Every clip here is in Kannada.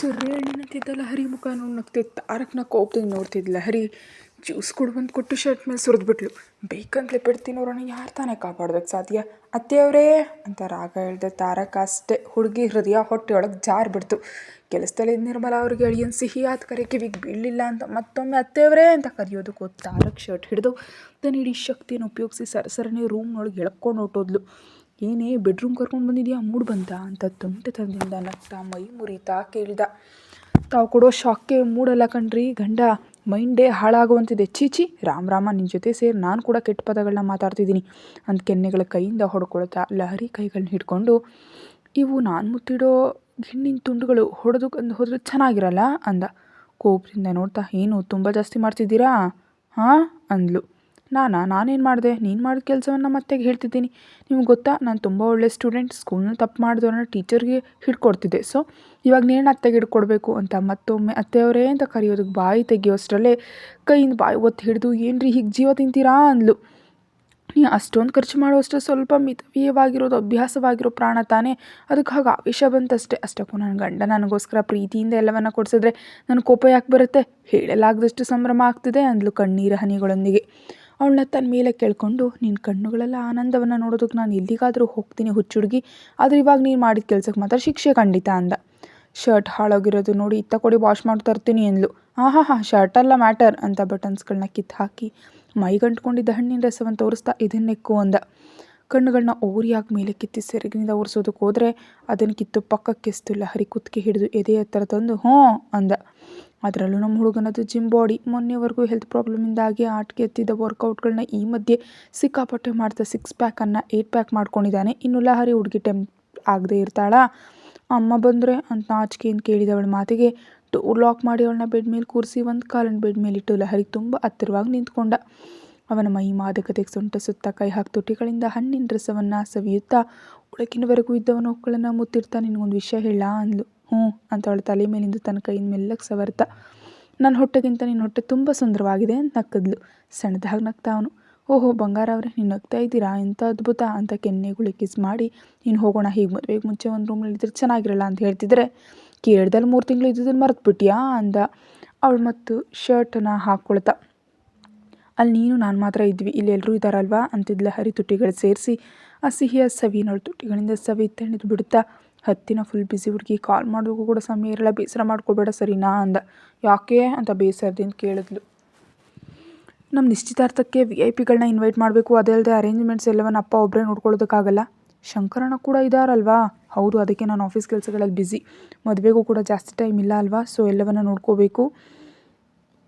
ಸುರೇಳಿನಂತಿದ್ದ ಲಹರಿ ಮುಖ ನೋಡಿ ನಗ್ತಿತ್ತು. ತಾರಕ್ನ ಕೋಪದಿಂದ ನೋಡ್ತಿದ್ದ ಲಹರಿ ಜ್ಯೂಸ್ ಬಂದು ಕೊಟ್ಟು ಶರ್ಟ್ ಮೇಲೆ ಸುರಿದ್ಬಿಟ್ಲು. ಬೇಕಂತಲೇ ಬಿಡ್ತೀನವ್ರನ್ನ ಯಾರು ತಾನೇ ಕಾಪಾಡೋದಕ್ಕೆ ಸಾಧ್ಯ? ಅತ್ತೆಯವರೇ ಅಂತ ರಾಗ ಹೇಳ್ದೆ ತಾರಕ್. ಅಷ್ಟೇ ಹುಡುಗಿ ಹೃದಯ ಹೊಟ್ಟೆಯೊಳಗೆ ಜಾರು ಬಿಡ್ತು. ಕೆಲಸದಲ್ಲಿ ನಿರ್ಮಲಾ ಅವ್ರಿಗೆ ಅಳಿಯನ್ ಸಿಹಿಯಾದ ಕರೆ ಕಿವಿಗೆ ಬೀಳಲಿಲ್ಲ ಅಂತ ಮತ್ತೊಮ್ಮೆ ಅತ್ತೆಯವರೇ ಅಂತ ಕರೆಯೋದಕ್ಕೂ ತಾರಕ್ ಶರ್ಟ್ ಹಿಡಿದು ತನ್ನ ಇಡೀ ಶಕ್ತಿಯನ್ನು ಉಪಯೋಗಿಸಿ ಸರಸರನೆ ರೂಮ್ನೊಳಗೆ ಎಳ್ಕೊಂಡು ಹೊಟ್ಟೋದ್ಲು. ಏನೇ ಬೆಡ್ರೂಮ್ ಕರ್ಕೊಂಡು ಬಂದಿದ್ಯಾ, ಮೂಡ್ ಬಂತ ಅಂತ ತುಂಟತನದಿಂದ ನಗ್ತಾ ಮೈ ಮುರಿತಾ ಕೇಳಿದ. ತಾವು ಕೊಡೋ ಶಾಕ್ಗೆ ಮೂಡಲ್ಲ ಕಣ್ರಿ ಗಂಡ, ಮೈಂಡೇ ಹಾಳಾಗುವಂತಿದೆ. ಚೀಚಿ ರಾಮ್ ನಿನ್ನ ಜೊತೆ ಸೇರಿ ನಾನು ಕೂಡ ಕೆಟ್ಟ ಪದಗಳನ್ನ ಮಾತಾಡ್ತಿದ್ದೀನಿ ಅಂತ ಕೆನ್ನೆಗಳ ಕೈಯಿಂದ ಹೊಡ್ಕೊಳ್ತಾ ಲಹರಿ ಕೈಗಳನ್ನ ಹಿಡ್ಕೊಂಡು, ಇವು ನಾನು ಮುತ್ತಿಡೋ ಗಿಣ್ಣಿನ ತುಂಡುಗಳು, ಹೊಡೆದು ಹೋದ್ರೆ ಚೆನ್ನಾಗಿರಲ್ಲ ಅಂದ ಕೋಪದಿಂದ ನೋಡ್ತಾ. ಏನು ತುಂಬ ಜಾಸ್ತಿ ಮಾಡ್ತಿದ್ದೀರಾ ಹಾಂ ಅಂದ್ಲು. ನಾನೇನು ಮಾಡಿದೆ? ನೀನು ಮಾಡಿದ ಕೆಲಸವನ್ನು ಮತ್ತೆಗೆ ಹೇಳ್ತಿದ್ದೀನಿ. ನಿಮ್ಗೆ ಗೊತ್ತಾ, ನಾನು ತುಂಬ ಒಳ್ಳೆ ಸ್ಟೂಡೆಂಟ್. ಸ್ಕೂಲ್ನ ತಪ್ಪು ಮಾಡಿದವ್ರನ್ನ ಟೀಚರ್ಗೆ ಹಿಡ್ಕೊಡ್ತಿದ್ದೆ. ಸೊ ಇವಾಗ ನೀನು ಅತ್ತೆಗೆ ಹಿಡ್ಕೊಡ್ಬೇಕು ಅಂತ ಮತ್ತೊಮ್ಮೆ ಅತ್ತೆಯವರೇ ಅಂತ ಕರೆಯೋದಕ್ಕೆ ಬಾಯಿ ತೆಗಿಯೋಷ್ಟರಲ್ಲೇ ಕೈಯಿಂದ ಬಾಯಿ ಒತ್ತಿ ಹಿಡಿದು, ಏನ್ರಿ ಹೀಗೆ ಜೀವ ತಿಂತೀರಾ ಅಂದ್ಲು. ನೀ ಅಷ್ಟೊಂದು ಖರ್ಚು ಮಾಡೋಷ್ಟು ಸ್ವಲ್ಪ ಮಿತವ್ಯಯವಾಗಿರೋದು ಅಭ್ಯಾಸವಾಗಿರೋ ಪ್ರಾಣ ತಾನೇ, ಅದಕ್ಕೆ ಹಾಗೆ ಆವೇಶ ಬಂತಷ್ಟೇ. ಅಷ್ಟಕ್ಕೂ ನನ್ನ ಗಂಡ ನನಗೋಸ್ಕರ ಪ್ರೀತಿಯಿಂದ ಎಲ್ಲವನ್ನ ಕೊಡಿಸಿದ್ರೆ ನನ್ನ ಕೋಪ ಯಾಕೆ ಬರುತ್ತೆ? ಹೇಳಲಾಗದಷ್ಟು ಸಂಭ್ರಮ ಆಗ್ತಿದೆ ಅಂದ್ಲು ಕಣ್ಣೀರ ಹನಿಗಳೊಂದಿಗೆ. ಅವಳನ್ನ ತನ್ನ ಮೇಲೆ ಕೇಳ್ಕೊಂಡು, ನಿನ್ನ ಕಣ್ಣುಗಳೆಲ್ಲ ಆನಂದವನ್ನು ನೋಡೋದಕ್ಕೆ ನಾನು ಎಲ್ಲಿಗಾದರೂ ಹೋಗ್ತೀನಿ ಹುಚ್ಚುಡುಗಿ, ಆದರೆ ಇವಾಗ ನೀನು ಮಾಡಿದ ಕೆಲಸಕ್ಕೆ ಮಾತ್ರ ಶಿಕ್ಷೆ ಖಂಡಿತ ಅಂದ. ಶರ್ಟ್ ಹಾಳಾಗಿರೋದು ನೋಡಿ ಇತ್ತ ಕೊಡಿ ವಾಶ್ ಮಾಡಿ ತರ್ತೀನಿ ಅಂದ್ಲು. ಶರ್ಟಲ್ಲ ಮ್ಯಾಟರ್ ಅಂತ ಬಟನ್ಸ್ಗಳನ್ನ ಕಿತ್ತು ಹಾಕಿ ಮೈಗಂಟ್ಕೊಂಡಿದ್ದ ಹಣ್ಣಿನ ರಸವನ್ನು ತೋರಿಸ್ತಾ ಇದನ್ನೆಕ್ಕು ಅಂದ. ಕಣ್ಣುಗಳನ್ನ ಓರಿಯಾಗಿ ಮೇಲೆ ಕಿತ್ತಿ ಸೆರಗಿನಿಂದ ಒರೆಸೋದಕ್ಕೆ ಹೋದರೆ ಅದನ್ನು ಕಿತ್ತು ಪಕ್ಕಕ್ಕೆಸ್ತು ಲಹರಿ ಕುತ್ತಿಗೆ ಹಿಡಿದು ಎದೆ ಹತ್ತಿರ ತಂದು ಹ್ಞೂ ಅಂದ. ಅದರಲ್ಲೂ ನಮ್ಮ ಹುಡುಗನದು ಜಿಮ್ ಬಾಡಿ. ಮೊನ್ನೆವರೆಗೂ ಹೆಲ್ತ್ ಪ್ರಾಬ್ಲಮಿಂದಾಗಿ ಆಟಕ್ಕೆ ಎತ್ತಿದ್ದ ವರ್ಕೌಟ್ಗಳನ್ನ ಈ ಮಧ್ಯೆ ಸಿಕ್ಕಾಪಟ್ಟೆ ಮಾಡ್ತಾ 6 ಪ್ಯಾಕನ್ನು 8 ಪ್ಯಾಕ್ ಮಾಡ್ಕೊಂಡಿದ್ದಾನೆ. ಇನ್ನು ಲಹರಿ ಹುಡುಗಿ ಆಗದೆ ಇರ್ತಾಳಾ? ಅಮ್ಮ ಬಂದರೆ ಅಂತ ನಾಚಿಕೆಯಿಂದ ಕೇಳಿದವಳ ಮಾತಿಗೆ ಡೋರ್ ಲಾಕ್ ಮಾಡಿ ಅವಳನ್ನ ಬೆಡ್ ಮೇಲೆ ಕೂರಿಸಿ ಒಂದು ಕಾಲನ್ನು ಬೆಡ್ ಮೇಲಿಟ್ಟು ಲಹರಿಗೆ ತುಂಬ ಹತ್ತಿರವಾಗಿ ನಿಂತ್ಕೊಂಡ. ಅವನ ಮೈ ಮಾದಕತೆಗೆ ಸೊಂಟ ಸುತ್ತ ಕೈ ಹಾಕಿ ತುಟಿಗಳಿಂದ ಹಣ್ಣಿನ ರಸವನ್ನು ಸವಿಯುತ್ತಾ ಒಳಗಿನವರೆಗೂ ಇದ್ದವನ ಹೊಕ್ಕಳನ್ನು ಮುತ್ತಿಡ್ತಾ, ನಿನಗೊಂದು ವಿಷಯ ಹೇಳ ಅಂದ್ಲು. ಹ್ಞೂ ಅಂತ ಅವಳ ತಲೆ ಮೇಲಿಂದ ತನ್ನ ಕೈಯಿಂದ ಮೆಲ್ಲಗೆ ಸವರ್ತ. ನನ್ನ ಹೊಟ್ಟೆಗಿಂತ ನಿನ್ನ ಹೊಟ್ಟೆ ತುಂಬ ಸುಂದರವಾಗಿದೆ ಅಂತ ನಕ್ಕದ್ಲು. ಸಣ್ಣದಾಗಿ ನಗ್ತಾ ಅವನು. ಓಹೋ ಬಂಗಾರ ಅವರೇ, ನೀವು ನಗ್ತಾ ಇದ್ದೀರಾ, ಎಂಥ ಅದ್ಭುತ ಅಂತ ಕೆನ್ನೆಗುಳಿ ಕಿಸ್ ಮಾಡಿ, ನೀನು ಹೋಗೋಣ, ಹೀಗೆ ಮದುವೆಗೆ ಮುಂಚೆ ಒಂದು ರೂಮಲ್ಲಿ ಇದ್ರೆ ಚೆನ್ನಾಗಿರಲ್ಲ ಅಂತ ಹೇಳ್ತಿದ್ರೆ ಕೇಳ್ದಲ್ಲಿ 3 ತಿಂಗಳು ಇದ್ದಿದ್ದನ್ನು ಮರೆತುಬಿಟ್ಟಿಯಾ ಅಂದ ಅವಳು ಮತ್ತು ಶರ್ಟನ್ನು ಹಾಕ್ಕೊಳ್ತಾ. ಅಲ್ಲಿ ನೀನು ನಾನು ಮಾತ್ರ ಇದ್ವಿ, ಇಲ್ಲಿ ಎಲ್ಲರೂ ಇದ್ದಾರಲ್ವಾ ಅಂತಿದ್ಲ ಹರಿ ತುಟಿಗಳು ಸೇರಿಸಿ ಆ ಸಿಹಿಯ ಸವಿನವಳು ತುಟಿಗಳಿಂದ ಸವಿ ತಣಿದು ಬಿಡುತ್ತಾ. ಹತ್ತಿನ ಫುಲ್ ಬ್ಯುಸಿ ಹುಡುಗಿ, ಕಾಲ್ ಮಾಡೋದಕ್ಕೂ ಕೂಡ ಸಮಯ ಇರಲ್ಲ, ಬೇಸರ ಮಾಡ್ಕೊಬೇಡ ಸರಿನಾ ಅಂದ. ಯಾಕೆ ಅಂತ ಬೇಸರದಿಂದ ಕೇಳಿದ್ಲು. ನಮ್ಮ ನಿಶ್ಚಿತಾರ್ಥಕ್ಕೆ VIP ಇನ್ವೈಟ್ ಮಾಡಬೇಕು, ಅದಲ್ಲದೆ ಅರೇಂಜ್ಮೆಂಟ್ಸ್ ಎಲ್ಲವನ್ನು ಅಪ್ಪ ಒಬ್ಬರೇ ನೋಡ್ಕೊಳ್ಳೋದಕ್ಕಾಗಲ್ಲ. ಶಂಕರಣ್ಣ ಕೂಡ ಇದ್ದಾರಲ್ವಾ? ಹೌದು, ಅದಕ್ಕೆ ನಾನು ಆಫೀಸ್ ಕೆಲಸಗಳಲ್ಲಿ ಬ್ಯುಸಿ. ಮದುವೆಗೂ ಕೂಡ ಜಾಸ್ತಿ ಟೈಮ್ ಇಲ್ಲ ಅಲ್ವಾ, ಸೊ ಎಲ್ಲವನ್ನು ನೋಡ್ಕೋಬೇಕು.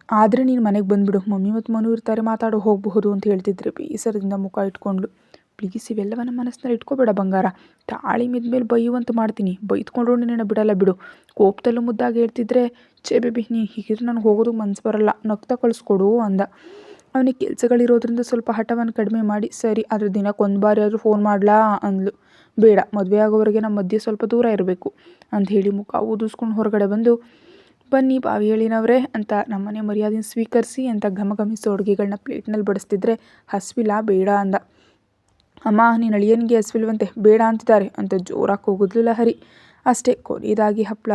ಆದರೆ ನೀನು ಮನೆಗೆ ಬಂದುಬಿಡು, ಮಮ್ಮಿ ಮತ್ತು ಮನು ಇರ್ತಾರೆ, ಮಾತಾಡೋ ಹೋಗಬಹುದು ಅಂತ ಹೇಳ್ತಿದ್ರೆ ಬೇಸರದಿಂದ ಮುಖ ಇಟ್ಕೊಂಡ್ಲು. ಪ್ಲೀಸ್ ಇವೆಲ್ಲವನ್ನ ಮನಸ್ಸಿನಲ್ಲಿ ಇಟ್ಕೋಬೇಡ ಬಂಗಾರ, ತಾಳಿ ಮಿದ್ಮೇಲೆ ಬೈಯುವಂತ ಮಾಡ್ತೀನಿ. ಬೈದ್ಕೊಂಡ್ರು ನಿನ್ನ ಬಿಡಲ್ಲ ಬಿಡು. ಕೋಪದಲ್ಲೂ ಮುದ್ದಾಗಿ ಹೇಳ್ತಿದ್ರೆ, ಛೇ ಬೇಬಿ ನೀ ಹೀಗಿದ್ರೆ ನನಗೆ ಹೋಗೋದು ಮನಸ್ಸು ಬರಲ್ಲ, ನಗ್ತಾ ಕಳಿಸ್ಕೊಡು ಅಂದ. ಅವನಿಗೆ ಕೆಲಸಗಳಿರೋದ್ರಿಂದ ಸ್ವಲ್ಪ ಹಠವನ್ನು ಕಡಿಮೆ ಮಾಡಿ, ಸರಿ ಆದರೆ ದಿನಕ್ಕೆ 1 ಬಾರಿ ಆದರೂ ಫೋನ್ ಮಾಡಲಾ ಅಂದ್ಲು. ಬೇಡ, ಮದುವೆ ಆಗೋವರೆಗೆ ನಮ್ಮ ಮಧ್ಯೆ ಸ್ವಲ್ಪ ದೂರ ಇರಬೇಕು ಅಂತ ಹೇಳಿ ಮುಖ ಊದಿಸ್ಕೊಂಡು ಹೊರಗಡೆ ಬಂದು, ಬನ್ನಿ ಬಾವಿ ಹೇಳಿನವ್ರೆ ಅಂತ ನಮ್ಮನೆ ಮರ್ಯಾದೆನ ಸ್ವೀಕರಿಸಿ ಅಂತ ಘಮಘಮಿಸೋ ಅಡುಗೆಗಳನ್ನ ಪ್ಲೇಟ್ನಲ್ಲಿ ಬಡಿಸ್ತಿದ್ರೆ ಹಸ್ವಿಲ್ಲ ಬೇಡ ಅಂದ. ಅಮ್ಮ ನೀನು ಅಳಿಯನಿಗೆ ಹಸ್ವಿಲ್ವಂತೆ, ಬೇಡ ಅಂತಿದ್ದಾರೆ ಅಂತ ಜೋರಾಗಿ ಕೂಗಿದ್ಲು ಲಹರಿ. ಅಷ್ಟೇ ಕೊನೆಯದಾಗಿ ಹಪ್ಪಳ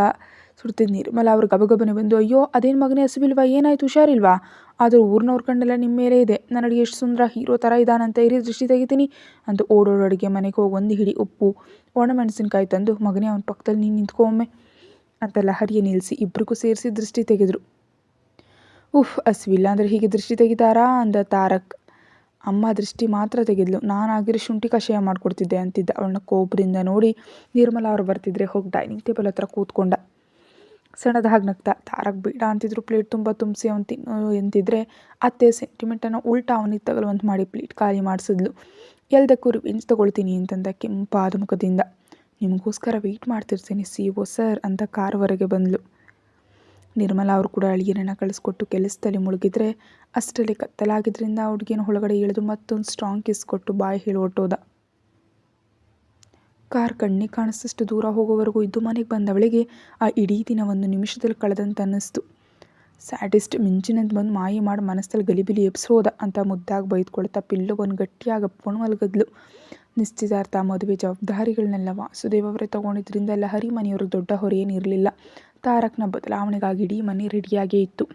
ಸುಡ್ತಿದ್ದು ನಿರ್ಮಲಾ ಅವ್ರು ಗಬಗಬನೆ ಬಂದು, ಅಯ್ಯೋ ಅದೇನು ಮಗನೇ ಹಸಿವಿಲ್ವಾ, ಏನಾಯ್ತು, ಹುಷಾರಿಲ್ವಾ? ಆದರೂ ಊರಿನವ್ರ ಕಣ್ಣೆಲ್ಲ ನಿಮ್ಮ ಮೇಲೆ ಇದೆ, ನನ್ನ ಅಡುಗೆ ಎಷ್ಟು ಸುಂದರ ಹೀರೋ ಥರ ಇದ್ದಾನಂತ ಇರಿ ದೃಷ್ಟಿ ತೆಗಿತೀನಿ ಅಂತ ಓಡೋಡು ಅಡುಗೆ ಮನೆಗೆ ಹೋಗಿ 1 ಹಿಡಿ ಉಪ್ಪು ಒಣಮೆಣಸಿನ್ಕಾಯಿ ತಂದು, ಮಗನೇ ಅವನ ಪಕ್ಕದಲ್ಲಿ ನೀನು ನಿಂತ್ಕೊ ಒಮ್ಮೆ ಅಂತ ಲಹರಿಯ ನಿಲ್ಲಿಸಿ ಇಬ್ಬರಿಗೂ ಸೇರಿಸಿ ದೃಷ್ಟಿ ತೆಗೆದ್ರು. ಹಸಿವಿಲ್ಲ ಅಂದರೆ ಹೀಗೆ ದೃಷ್ಟಿ ತೆಗಿತಾರಾ ಅಂದ ತಾರಕ್. ಅಮ್ಮ ದೃಷ್ಟಿ ಮಾತ್ರ ತೆಗೆದ್ಲು, ನಾನಾಗಿರೋ ಶುಂಠಿ ಕಷಾಯ ಮಾಡಿಕೊಡ್ತಿದ್ದೆ ಅಂತಿದ್ದ. ಅವಳನ್ನ ಕೋಪದಿಂದ ನೋಡಿ ನಿರ್ಮಲಾ ಅವ್ರು ಬರ್ತಿದ್ರೆ ಹೋಗಿ ಡೈನಿಂಗ್ ಟೇಬಲ್ ಹತ್ರ ಕೂತ್ಕೊಂಡ. ಸಣ್ಣದಾಗಿ ನಗ್ತಾ, ತಾರಕ್ ಬೇಡ ಅಂತಿದ್ರು ಪ್ಲೇಟ್ ತುಂಬ ತುಂಬಿಸಿ ಅವನು ತಿನ್ನೋ ಎಂತಿದ್ರೆ ಅತ್ತೆ ಸೆಂಟಿಮೆಂಟನ್ನು ಉಲ್ಟಾ ಅವನಿಗೆ ತಗಲುವಂತ ಮಾಡಿ ಪ್ಲೇಟ್ ಖಾಲಿ ಮಾಡಿಸಿದ್ಲು. ಎಲ್ದಕ್ಕೂ ರಿವೆಂಜ್ ತೊಗೊಳ್ತೀನಿ ಅಂತಂದ ಕೆಂಪಾದ ಮುಖದಿಂದ. ನಿಮಗೋಸ್ಕರ ವೆಯ್ಟ್ ಮಾಡ್ತಿರ್ತೀನಿ CEO ಸರ್ ಅಂತ ಕಾರವರೆಗೆ ಬಂದಳು. ನಿರ್ಮಲಾ ಅವರು ಕೂಡ ಅಳಿಯನನ್ನು ಕಳಿಸ್ಕೊಟ್ಟು ಕೆಲಸದಲ್ಲಿ ಮುಳುಗಿದ್ರೆ ಅಷ್ಟರಲ್ಲಿ ಕತ್ತಲಾಗಿದ್ದರಿಂದ ಹುಡುಗಿನ ಒಳಗಡೆ ಇಳಿದು ಮತ್ತೊಂದು ಸ್ಟ್ರಾಂಗ್ ಕಿಸ್ ಕೊಟ್ಟು ಬಾಯಿ ಹೇಳಿ ಹೊಟ್ಟೋದ. ಕಾರ್ ಕಣ್ಣಿಗೆ ಕಾಣಿಸಿದಷ್ಟು ದೂರ ಹೋಗೋವರೆಗೂ ಇದ್ದು ಮನೆಗೆ ಬಂದವಳಿಗೆ ಆ ಇಡೀ ದಿನ 1 ನಿಮಿಷದಲ್ಲಿ ಕಳೆದಂತ ಅನ್ನಿಸ್ತು. ಸ್ಯಾಡಿಸ್ಟ್ ಮಿಂಚಿನಂತ ಬಂದು ಮಾಯ ಮಾಡಿ ಮನಸ್ಸಲ್ಲಿ ಗಲಿಬಿಲಿ ಎಬ್ಸೋದ ಅಂತ ಮುದ್ದಾಗಿ ಬೈದ್ಕೊಳ್ತಾ ಪಿಲ್ಲುವನ್ನು ಗಟ್ಟಿಯಾಗಿ ಅಪ್ಕೊಂಡು ಮಲಗಿದ್ಲು. ನಿಶ್ಚಿತಾರ್ಥ ಮದುವೆ ಜವಾಬ್ದಾರಿಗಳನ್ನೆಲ್ಲ ವಾಸುದೇವ್ ಅವರೇ ತಗೊಂಡಿದ್ರಿಂದ ಲಹರಿ ಮನೆಯವ್ರಿಗೆ ದೊಡ್ಡ ಹೊರೆ ಏನಿರಲಿಲ್ಲ. ತಾರಕ್ನ ಬದಲಾವಣೆಗಾಗಿ ಇಡೀ ಮನೆ ರೆಡಿಯಾಗೇ ಇತ್ತು.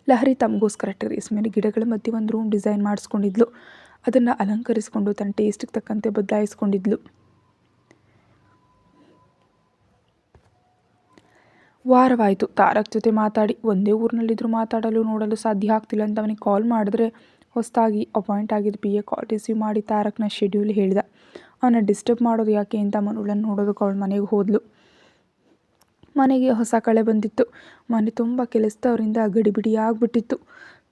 ಲಹರಿ ತಮಗೋಸ್ಕರ ಟೆರೇಸ್ ಮೇಲೆ ಗಿಡಗಳ ಮಧ್ಯೆ ಒಂದು ರೂಮ್ ಡಿಸೈನ್ ಮಾಡಿಸ್ಕೊಂಡಿದ್ಲು. ಅದನ್ನು ಅಲಂಕರಿಸಿಕೊಂಡು ತನ್ನ ಟೇಸ್ಟಿಗೆ ತಕ್ಕಂತೆ ಬದಲಾಯಿಸ್ಕೊಂಡಿದ್ಲು. ವಾರವಾಯಿತು ತಾರಕ್ ಜೊತೆ ಮಾತಾಡಿ. ಒಂದೇ ಊರಿನಲ್ಲಿದ್ದರೂ ಮಾತಾಡಲು ನೋಡಲು ಸಾಧ್ಯ ಆಗ್ತಿಲ್ಲ ಅಂತ ಅವನಿಗೆ ಕಾಲ್ ಮಾಡಿದ್ರೆ ಹೊಸದಾಗಿ ಅಪಾಯಿಂಟ್ ಆಗಿದ್ದ PA ಕಾಲ್ ರಿಸೀವ್ ಮಾಡಿ ತಾರಕ್ನ ಶೆಡ್ಯೂಲ್ ಹೇಳಿದ. ಅವನ ಡಿಸ್ಟರ್ಬ್ ಮಾಡೋದು ಯಾಕೆ ಅಂತ ಮನುಳನ್ನು ನೋಡೋದಕ್ಕೆ ಅವಳ ಮನೆಗೆ ಹೋದ್ಲು. ಮನೆಗೆ ಹೊಸ ಕಳೆ ಬಂದಿತ್ತು. ಮನೆ ತುಂಬ ಕೆಲಸದವರಿಂದ ಗಡಿಬಿಡಿ ಆಗಿಬಿಟ್ಟಿತ್ತು.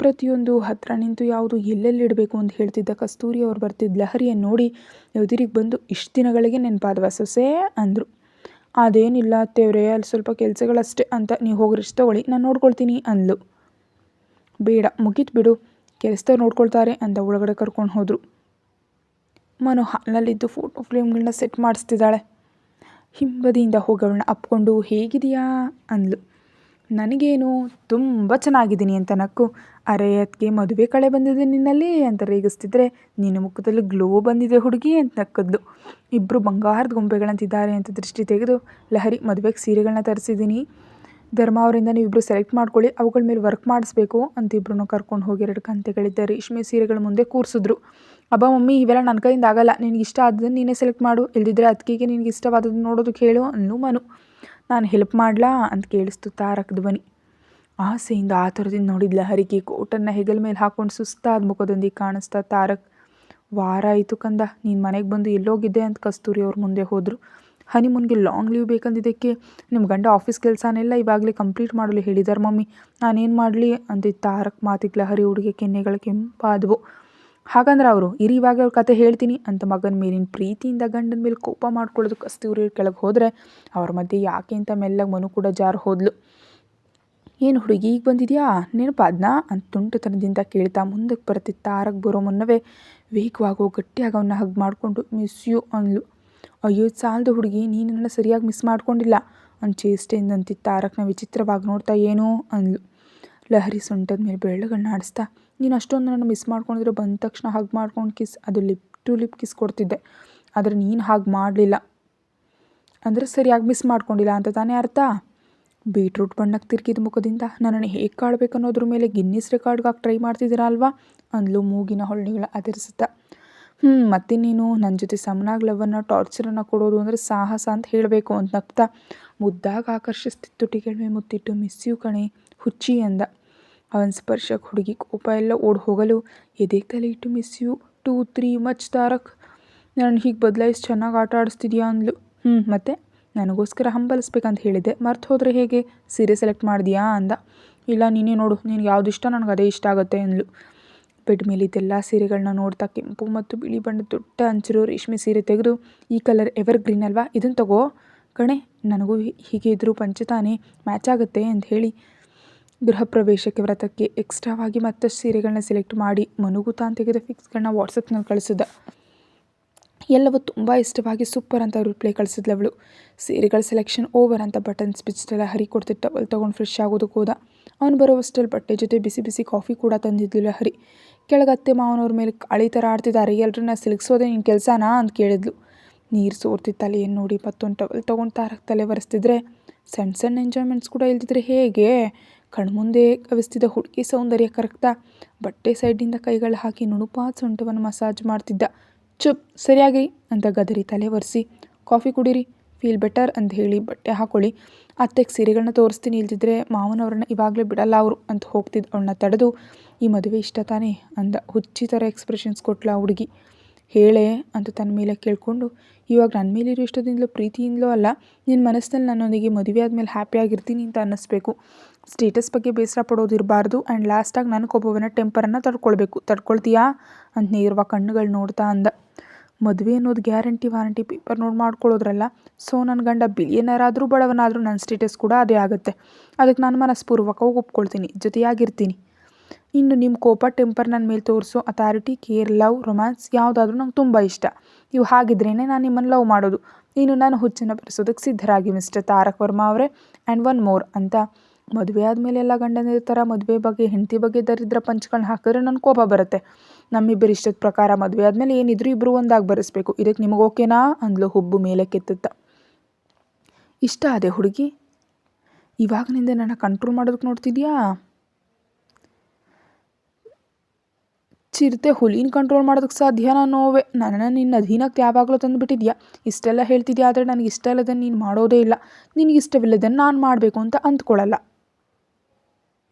ಪ್ರತಿಯೊಂದು ಹತ್ರ ನಿಂತು ಯಾವುದು ಎಲ್ಲೆಲ್ಲಿ ಇಡಬೇಕು ಅಂತ ಹೇಳ್ತಿದ್ದ ಕಸ್ತೂರಿ ಅವ್ರು ಬರ್ತಿದ್ದ ಲಹರಿಯನ್ನು ನೋಡಿ ಎದುರಿಗೆ ಬಂದು ಇಷ್ಟು ದಿನಗಳಿಗೆ ನೆನಪಾದವ ಸೊಸೆ ಅಂದರು. ಅದೇನಿಲ್ಲ ಅತ್ತೆಯವರೇ, ಅಲ್ಲಿ ಸ್ವಲ್ಪ ಕೆಲಸಗಳಷ್ಟೇ ಅಂತ ನೀವು ಹೋಗಿ ರೆಸ್ಟ್ ತಗೊಳ್ಳಿ, ನಾನು ನೋಡ್ಕೊಳ್ತೀನಿ ಅಂದ್ಲು. ಬೇಡ ಮುಗೀತು ಬಿಡು, ಕೆಲಸದವ್ರು ನೋಡ್ಕೊಳ್ತಾರೆ ಅಂತ ಒಳಗಡೆ ಕರ್ಕೊಂಡು ಹೋದರು. ಮನು ಹಾಲ್ನಲ್ಲಿದ್ದು ಫೋಟೋ ಫ್ರೇಮ್ಗಳನ್ನ ಸೆಟ್ ಮಾಡಿಸ್ತಿದ್ದಾಳೆ. ಹಿಂಬದಿಯಿಂದ ಹೋಗಿ ಅವಳನ್ನ ಅಪ್ಕೊಂಡು ಹೇಗಿದೆಯಾ ಅಂದ್ಲು. ನನಗೇನು ತುಂಬ ಚೆನ್ನಾಗಿದ್ದೀನಿ ಅಂತ ನಕ್ಕು. ಅರೆ ಅದಕ್ಕೆ ಮದುವೆ ಕಳೆ ಬಂದಿದೆ ನಿನ್ನಲ್ಲಿ ಅಂತ ರೇಗಿಸ್ತಿದ್ರೆ ನಿನ್ನ ಮುಖದಲ್ಲಿ ಗ್ಲೋ ಬಂದಿದೆ ಹುಡುಗಿ ಅಂತ ನಕ್ಕದ್ಲು. ಇಬ್ಬರು ಬಂಗಾರದ ಗೊಂಬೆಗಳಂತಿದ್ದಾರೆ ಅಂತ ದೃಷ್ಟಿ ತೆಗೆದು ಲಹರಿ ಮದುವೆಗೆ ಸೀರೆಗಳನ್ನ ತರಿಸಿದ್ದೀನಿ, ಧರ್ಮ ಅವರಿಂದ ನೀವಿಬ್ಬರು ಸೆಲೆಕ್ಟ್ ಮಾಡ್ಕೊಳ್ಳಿ, ಅವುಗಳ ಮೇಲೆ ವರ್ಕ್ ಮಾಡಿಸ್ಬೇಕು ಅಂತ ಇಬ್ಬರನ್ನು ಕರ್ಕೊಂಡು ಹೋಗಿ 2 ಕಂತೆಗಳಿದ್ದ ರೇಷ್ಮೆ ಸೀರೆಗಳ ಮುಂದೆ ಕೂರಿಸಿದ್ರು. ಅಬ್ಬಾ ಮಮ್ಮಿ ಇವೆಲ್ಲ ನನ್ನ ಕೈಯಿಂದ ಆಗಲ್ಲ, ನಿನಗೆ ಇಷ್ಟ ಆದದನ್ನು ನೀನೇ ಸೆಲೆಕ್ಟ್ ಮಾಡು, ಇಲ್ದಿದ್ರೆ ಅದಕ್ಕೆ ನಿನಗೆ ಇಷ್ಟವಾದದ್ದು ನೋಡೋದಕ್ಕೆ ಹೇಳು ಅಂದ್ಲು ಮನು. ನಾನು ಹೆಲ್ಪ್ ಮಾಡ್ಲಾ ಅಂತ ಕೇಳಿಸ್ತು ತಾರಕ್ ಧ್ವನಿ. ಆಸೆಯಿಂದ ಆತುರದಿಂದ ನೋಡಿದ ಲಹರಿಗೆ ಕೋಟನ್ನು ಹೆಗಲ ಮೇಲೆ ಹಾಕ್ಕೊಂಡು ಸುಸ್ತಾದ ಮುಖದೊಂದಿಗೆ ಕಾಣಿಸ್ತಾ ತಾರಕ್, ವಾರ ಆಯಿತು ಕಂದ ನೀನು ಮನೆಗೆ ಬಂದು ಎಲ್ಲೋಗಿದ್ದೆ ಅಂತ ಕಸ್ತೂರಿ ಅವ್ರ ಮುಂದೆ ಹೋದರು. ಹನಿಮೂನ್ಗೆ ಲಾಂಗ್ ಲೀವ್ ಬೇಕಂದಿದ್ದಕ್ಕೆ ನಿಮ್ಮ ಗಂಡ ಆಫೀಸ್ ಕೆಲಸನೆಲ್ಲ ಇವಾಗಲೇ ಕಂಪ್ಲೀಟ್ ಮಾಡಲು ಹೇಳಿದ್ದಾರೆ ಮಮ್ಮಿ, ನಾನೇನು ಮಾಡಲಿ ಅಂದಿದ್ದ ತಾರಕ್ ಮಾತಿಗೆ ಲಹರಿ ಹುಡುಗಿ ಕೆನ್ನೆಗಳು ಕೆಂಪಾದವು. ಹಾಗಂದ್ರೆ ಅವರು ಇವಾಗ ಅವ್ರ ಕತೆ ಹೇಳ್ತೀನಿ ಅಂತ ಮಗನ ಮೇಲಿನ ಪ್ರೀತಿಯಿಂದ ಗಂಡನ ಮೇಲೆ ಕೋಪ ಮಾಡ್ಕೊಳ್ಳೋದು ಕಸ್ತೂರಿ ಕೆಳಗೆ ಹೋದರೆ ಅವ್ರ ಮಧ್ಯೆ ಯಾಕೆ ಅಂತ ಮೆಲ್ಲಗೆ ಮನು ಕೂಡ ಜಾರು ಹೋದ್ಲು. ಏನು ಹುಡುಗಿ ಈಗ ಬಂದಿದೆಯಾ ನೆನಪಾದ್ನಾ ಅಂತ ತುಂಟತನದಿಂದ ಕೇಳ್ತಾ ಮುಂದಕ್ಕೆ ಬರ್ತಿದ್ದ ತಾರಕ್ ಬರೋ ಮುನ್ನವೇ ವೇಗವಾಗೋ ಗಟ್ಟಿಯಾಗಿ ಅವನ್ನ ಹಗ್ ಮಾಡಿಕೊಂಡು ಮಿಸ್ ಯು ಅಂದ್ಲು. ಅಯ್ಯೋ ಸಾಲದು ಹುಡುಗಿ, ನೀನು ನನ್ನ ಸರಿಯಾಗಿ ಮಿಸ್ ಮಾಡ್ಕೊಂಡಿಲ್ಲ ಅಂತ ಚೇಷ್ಟೆಯಿಂದ ಅಂತಿದ್ದ ತಾರಕ್ನ ವಿಚಿತ್ರವಾಗಿ ನೋಡ್ತಾ ಏನೋ ಅಂದ್ಲು. ಲಹರಿ ಸೊಂಟದ ಮೇಲೆ ಬೆಳ್ಳಗಣ್ಣು ಆಡಿಸ್ತಾ, ನೀನು ಅಷ್ಟೊಂದು ನನ್ನ ಮಿಸ್ ಮಾಡ್ಕೊಂಡಿದ್ರೆ ಬಂದ ತಕ್ಷಣ ಹಗ್ ಮಾಡ್ಕೊಂಡು ಕಿಸ್, ಅದು ಲಿಪ್ ಟು ಲಿಪ್ ಕಿಸ್ ಕೊಡ್ತಿದ್ದೆ, ಆದರೆ ನೀನು ಹಾಗೆ ಮಾಡಲಿಲ್ಲ ಅಂದರೆ ಸರಿಯಾಗಿ ಮಿಸ್ ಮಾಡ್ಕೊಂಡಿಲ್ಲ ಅಂತ ತಾನೇ ಅರ್ಥ. ಬೀಟ್ರೂಟ್ ಬಣ್ಣಕ್ಕೆ ತಿರುಗಿದ ಮುಖದಿಂದ ನನ್ನನ್ನು ಹೇಗೆ ಕಾಡಬೇಕು ಅನ್ನೋದ್ರ ಮೇಲೆ ಗಿನ್ನಿಸ್ ರೆಕಾರ್ಡ್ಗಾಗಿ ಟ್ರೈ ಮಾಡ್ತಿದ್ದೀರಾ ಅಲ್ವಾ ಅಂದ್ಲು ಮೂಗಿನ ಹೊಳ್ಳಿಗಳ ಅದರಿಸುತ್ತಾ. ಮತ್ತೆ ನೀನು ನನ್ನ ಜೊತೆ ಸಮನಾಗಿ ಲವ್ವನ್ನು ಟಾರ್ಚರನ್ನು ಕೊಡೋದು ಅಂದರೆ ಸಾಹಸ ಅಂತ ಹೇಳಬೇಕು ಅಂತ ನಗ್ತಾ ಮುದ್ದಾಗ ಆಕರ್ಷಿಸ್ತಿತ್ತು ತುಟಿಗಳ ಮುತ್ತಿಟ್ಟು ಮಿಸ್ ಯು ಕಣೆ ಹುಚ್ಚಿ ಅಂದ. ಅವನ ಸ್ಪರ್ಶಕ್ಕೆ ಹುಡುಗಿ ಕೋಪ ಎಲ್ಲ ಓಡಿ ಹೋಗಲು ಎದೆಗೆ ತಲೆ ಇಟ್ಟು ಮಿಸ್ ಯು 2 3 ಮಚ್ ತಾರಕ್, ನಾನು ಹೀಗೆ ಬದಲಾಯಿಸಿ ಚೆನ್ನಾಗಿ ಆಟ ಆಡಿಸ್ತಿದ್ಯಾ ಅಂದ್ಲು. ಮತ್ತೆ ನನಗೋಸ್ಕರ ಹಂಬಲಿಸ್ಬೇಕಂತ ಹೇಳಿದ್ದೆ, ಮರ್ತು ಹೋದರೆ ಹೇಗೆ, ಸೀರೆ ಸೆಲೆಕ್ಟ್ ಮಾಡಿದ್ಯಾ ಅಂದ. ಇಲ್ಲ ನೀನೇ ನೋಡು, ನಿನಗೆ ಯಾವ್ದು ಇಷ್ಟ ನನಗೆ ಅದೇ ಇಷ್ಟ ಆಗುತ್ತೆ ಅಂದ್ಲು. ಬೆಡ್ ಮೇಲಿದ್ದೆಲ್ಲ ಸೀರೆಗಳನ್ನ ನೋಡ್ತಾ ಕೆಂಪು ಮತ್ತು ಬಿಳಿ ಬಣ್ಣದ ದೊಡ್ಡ ಅಂಚಿರೋ ರೇಷ್ಮೆ ಸೀರೆ ತೆಗೆದು, ಈ ಕಲರ್ ಎವರ್ ಗ್ರೀನ್ ಅಲ್ವಾ, ಇದನ್ನು ತಗೋ ಕಣೆ, ನನಗೂ ಹೀಗೆ ಇದ್ರೂ ಪಂಚತಾನೆ ಮ್ಯಾಚ್ ಆಗುತ್ತೆ ಅಂತ ಹೇಳಿ ಗೃಹ ಪ್ರವೇಶಕ್ಕೆ ವ್ರತಕ್ಕೆ ಎಕ್ಸ್ಟ್ರಾವಾಗಿ ಮತ್ತಷ್ಟು ಸೀರೆಗಳನ್ನ ಸೆಲೆಕ್ಟ್ ಮಾಡಿ ಮನುಗೂ ತಾನು ತೆಗೆದ ಫಿಕ್ಸ್ಗಳನ್ನ ವಾಟ್ಸಪ್ನಲ್ಲಿ ಕಳಿಸಿದ. ಎಲ್ಲವೂ ತುಂಬ ಇಷ್ಟವಾಗಿ ಸೂಪರ್ ಅಂತ ರಿಪ್ಲೈ ಕಳಿಸಿದ್ಲವಳು. ಸೀರೆಗಳ ಸೆಲೆಕ್ಷನ್ ಓವರ್ ಅಂತ ಬಟನ್ಸ್ ಬಿಚ್ಚೆಲ್ಲ ಹರಿ ಕೊಡ್ತಿದ್ದ ಟವಲ್ ತೊಗೊಂಡು ಫ್ರೆಶ್ ಆಗೋದಕ್ಕೆ ಹೋದ. ಅವನು ಬರೋವಷ್ಟರಲ್ಲಿ ಬಟ್ಟೆ ಜೊತೆ ಬಿಸಿ ಬಿಸಿ ಕಾಫಿ ಕೂಡ ತಂದಿದ್ಲು ಲಹರಿ. ಕೆಳಗತ್ತೆ ಮಾವನವ್ರ ಮೇಲೆ ಕಾಳಿ ಥರ ಆಡ್ತಿದ್ದಾರೆ, ಎಲ್ಲರನ್ನ ಸಿಲುಕ್ಸೋದೆ ನಿನ್ನ ಕೆಲಸನಾ ಅಂತ ಕೇಳಿದ್ಲು. ನೀರು ಸೋರ್ತಿದ್ದ ತಲೆಯನ್ನು ನೋಡಿ ಮತ್ತೊಂದು ಟವಲ್ ತೊಗೊಂಡು ತಾರಕ್ ತಲೆ ಒರೆಸ್ತಿದ್ರೆ ಸಣ್ಣ ಸಣ್ಣ ಎಂಜಾಯ್ಮೆಂಟ್ಸ್ ಕೂಡ ಇಲ್ದಿದ್ರೆ ಹೇಗೆ, ಕಣ್ಮುಂದೆ ಕವಿಸ್ತಿದ್ದ ಹುಡುಗಿ ಸೌಂದರ್ಯ ಕರಗ್ತಾ ಬಟ್ಟೆ ಸೈಡಿಂದ ಕೈಗಳು ಹಾಕಿ ನುಣುಪಾದ ಸೊಂಟವನ್ನು ಮಸಾಜ್ ಮಾಡ್ತಿದ್ದ. ಚುಪ್ ಸರಿಯಾಗಿ ಅಂತ ಗದರಿ ತಲೆ ಒರೆಸಿ, ಕಾಫಿ ಕುಡೀರಿ, ಫೀಲ್ ಬೆಟರ್ ಅಂತ ಹೇಳಿ ಬಟ್ಟೆ ಹಾಕೊಳ್ಳಿ, ಅತ್ತೆಗೆ ಸೀರೆಗಳನ್ನ ತೋರಿಸ್ತೀನಿ, ಇಲ್ದಿದ್ರೆ ಮಾವನವ್ರನ್ನ ಇವಾಗಲೇ ಬಿಡಲ್ಲ ಅವರು ಅಂತ ಹೋಗ್ತಿದ್ದು ಅವಳನ್ನ ತಡೆದು, ಈ ಮದುವೆ ಇಷ್ಟ ತಾನೇ ಅಂದ. ಹುಚ್ಚಿ ಥರ ಎಕ್ಸ್ಪ್ರೆಷನ್ಸ್ ಕೊಟ್ಲ ಹುಡುಗಿ. ಹೇಳೆ ಅಂತ ತನ್ನ ಮೇಲೆ ಕೇಳಿಕೊಂಡು, ಇವಾಗ ನನ್ನ ಮೇಲಿರೋ ಇಷ್ಟದಿಂದಲೋ ಪ್ರೀತಿಯಿಂದಲೋ ಅಲ್ಲ, ನಿನ್ನ ಮನಸ್ಸಿನಲ್ಲಿ ನನ್ನೊಂದಿಗೆ ಮದುವೆ ಆದಮೇಲೆ ಹ್ಯಾಪಿಯಾಗಿರ್ತೀನಿ ಅಂತ ಅನ್ನಿಸ್ಬೇಕು, ಸ್ಟೇಟಸ್ ಬಗ್ಗೆ ಬೇಸರ ಪಡೋದಿರಬಾರ್ದು, ಆ್ಯಂಡ್ ಲಾಸ್ಟಾಗಿ ನನ್ನ ಕೋಪವನ್ನ ಟೆಂಪರನ್ನು ತಡ್ಕೊಳ್ಬೇಕು, ತಡ್ಕೊಳ್ತೀಯಾ ಅಂತ ನೇರವಾಗಿ ಕಣ್ಣುಗಳು ನೋಡ್ತಾ ಅಂದ. ಮದುವೆ ಅನ್ನೋದು ಗ್ಯಾರಂಟಿ ವಾರಂಟಿ ಪೇಪರ್ ನೋಡಿ ಮಾಡ್ಕೊಳ್ಳೋದ್ರಲ್ಲ. ಸೊ ನನ್ನ ಗಂಡ ಬಿಲಿಯನರಾದರೂ ಬಡವನಾದರೂ ನನ್ನ ಸ್ಟೇಟಸ್ ಕೂಡ ಅದೇ ಆಗುತ್ತೆ, ಅದಕ್ಕೆ ನಾನು ಮನಸ್ಪೂರ್ವಕವಾಗಿ ಒಪ್ಕೊಳ್ತೀನಿ, ಜೊತೆಯಾಗಿರ್ತೀನಿ. ಇನ್ನು ನಿಮ್ಮ ಕೋಪ ಟೆಂಪರ್ ನನ್ನ ಮೇಲೆ ತೋರಿಸೋ ಅಥಾರಿಟಿ, ಕೇರ್, ಲವ್, ರೊಮ್ಯಾನ್ಸ್ ಯಾವುದಾದ್ರೂ ನಂಗೆ ತುಂಬ ಇಷ್ಟ. ಇವು ಹಾಗಿದ್ರೇ ನಾನು ನಿಮ್ಮನ್ನು ಲವ್ ಮಾಡೋದು. ಇನ್ನು ನಾನು ಹುಚ್ಚನ್ನು ಬರೆಸೋದಕ್ಕೆ ಸಿದ್ಧರಾಗಿ ಮಿಸ್ಟರ್ ತಾರಕ್ ವರ್ಮಾ ಅವರೇ. ಆ್ಯಂಡ್ ಒನ್ ಮೋರ್ ಅಂತ, ಮದುವೆ ಆದಮೇಲೆ ಎಲ್ಲ ಗಂಡನ ಥರ ಮದುವೆ ಬಗ್ಗೆ ಹೆಂಡತಿ ಬಗ್ಗೆ ದರಿದ್ರ ಪಂಚ್ಗಳನ್ನ ಹಾಕಿದ್ರೆ ನನ್ನ ಕೋಪ ಬರುತ್ತೆ. ನಮ್ಮಿಬ್ಬರು ಇಷ್ಟದ ಪ್ರಕಾರ ಮದುವೆ ಆದಮೇಲೆ ಏನಿದ್ರು ಇಬ್ಬರು ಒಂದಾಗಿ ಬರೆಸ್ಬೇಕು, ಇದಕ್ಕೆ ನಿಮಗೆ ಓಕೆನಾ ಅಂದ್ಲು ಹುಬ್ಬು ಮೇಲೆ ಕೆತ್ತುತ್ತಾ. ಇಷ್ಟ ಅದೇ ಹುಡುಗಿ ಇವಾಗಿನಿಂದ ನನ್ನ ಕಂಟ್ರೋಲ್ ಮಾಡೋದಕ್ಕೆ ನೋಡ್ತಿದ್ಯಾ? ಚಿರತೆ ಹುಲಿನ ಕಂಟ್ರೋಲ್ ಮಾಡೋದಕ್ಕೆ ಸಾಧ್ಯನಾ ನೋವೆ? ನನ್ನನ್ನು ನಿನ್ನ ಅಧೀನಕ್ಕೆ ಯಾವಾಗಲೂ ತಂದುಬಿಟ್ಟಿದ್ಯಾ. ಇಷ್ಟೆಲ್ಲ ಹೇಳ್ತಿದ್ಯಾ, ಆದರೆ ನನಗೆ ಇಷ್ಟ ಇಲ್ಲದನ್ನು ನೀನು ಮಾಡೋದೇ ಇಲ್ಲ. ನಿನಗೆ ಇಷ್ಟವಿಲ್ಲದನ್ನು ನಾನು ಮಾಡಬೇಕು ಅಂತ ಅಂದ್ಕೊಳ್ಳಲ್ಲ.